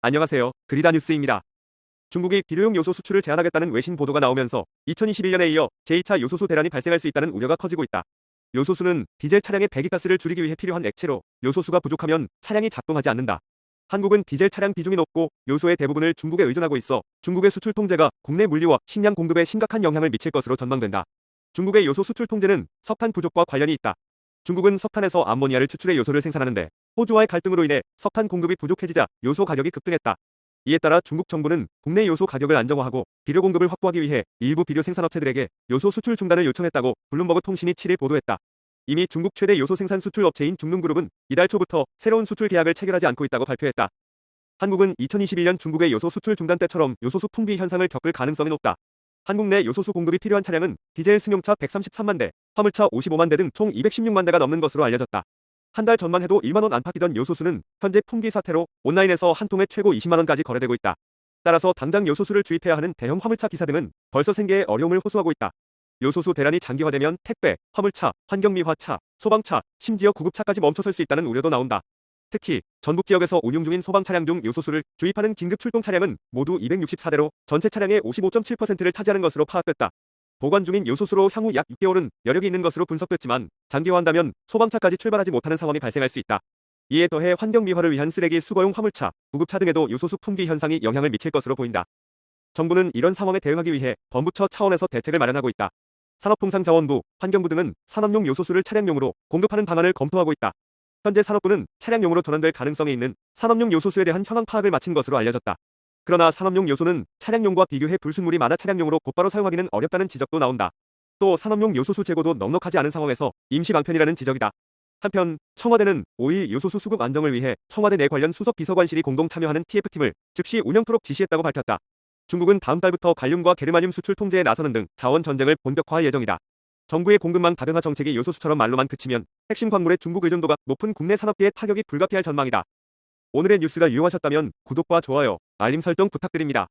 안녕하세요. 그리다 뉴스입니다. 중국이 비료용 요소 수출을 제한하겠다는 외신 보도가 나오면서 2021년에 이어 제2차 요소수 대란이 발생할 수 있다는 우려가 커지고 있다. 요소수는 디젤 차량의 배기가스를 줄이기 위해 필요한 액체로 요소수가 부족하면 차량이 작동하지 않는다. 한국은 디젤 차량 비중이 높고 요소의 대부분을 중국에 의존하고 있어 중국의 수출 통제가 국내 물류와 식량 공급에 심각한 영향을 미칠 것으로 전망된다. 중국의 요소 수출 통제는 석탄 부족과 관련이 있다. 중국은 석탄에서 암모니아를 추출해 요소를 생산하는데 호주와의 갈등으로 인해 석탄 공급이 부족해지자 요소 가격이 급등했다. 이에 따라 중국 정부는 국내 요소 가격을 안정화하고 비료 공급을 확보하기 위해 일부 비료 생산업체들에게 요소 수출 중단을 요청했다고 블룸버그 통신이 7일 보도했다. 이미 중국 최대 요소 생산 수출 업체인 중농그룹은 이달 초부터 새로운 수출 계약을 체결하지 않고 있다고 발표했다. 한국은 2021년 중국의 요소 수출 중단 때처럼 요소수 풍비 현상을 겪을 가능성이 높다. 한국 내 요소수 공급이 필요한 차량은 디젤 승용차 133만 대, 화물차 55만 대 등 총 216만 대가 넘는 것으로 알려졌다. 한 달 전만 해도 1만 원 안팎이던 요소수는 현재 품귀 사태로 온라인에서 한 통에 최고 20만 원까지 거래되고 있다. 따라서 당장 요소수를 주입해야 하는 대형 화물차 기사 등은 벌써 생계에 어려움을 호소하고 있다. 요소수 대란이 장기화되면 택배, 화물차, 환경미화차, 소방차, 심지어 구급차까지 멈춰설 수 있다는 우려도 나온다. 특히 전북 지역에서 운용 중인 소방 차량 중 요소수를 주입하는 긴급 출동 차량은 모두 264대로 전체 차량의 55.7%를 차지하는 것으로 파악됐다. 보관 중인 요소수로 향후 약 6개월은 여력이 있는 것으로 분석됐지만 장기화한다면 소방차까지 출발하지 못하는 상황이 발생할 수 있다. 이에 더해 환경미화를 위한 쓰레기 수거용 화물차, 구급차 등에도 요소수 품귀 현상이 영향을 미칠 것으로 보인다. 정부는 이런 상황에 대응하기 위해 범부처 차원에서 대책을 마련하고 있다. 산업통상자원부, 환경부 등은 산업용 요소수를 차량용으로 공급하는 방안을 검토하고 있다. 현재 산업부는 차량용으로 전환될 가능성이 있는 산업용 요소수에 대한 현황 파악을 마친 것으로 알려졌다. 그러나 산업용 요소는 차량용과 비교해 불순물이 많아 차량용으로 곧바로 사용하기는 어렵다는 지적도 나온다. 또 산업용 요소수 재고도 넉넉하지 않은 상황에서 임시 방편이라는 지적이다. 한편 청와대는 5일 요소수 수급 안정을 위해 청와대 내 관련 수석 비서관실이 공동 참여하는 TF팀을 즉시 운영토록 지시했다고 밝혔다. 중국은 다음 달부터 갈륨과 게르마늄 수출 통제에 나서는 등 자원 전쟁을 본격화할 예정이다. 정부의 공급망 다변화 정책이 요소수처럼 말로만 그치면 핵심 광물의 중국 의존도가 높은 국내 산업계에 타격이 불가피할 전망이다. 오늘의 뉴스가 유용하셨다면 구독과 좋아요, 알림 설정 부탁드립니다.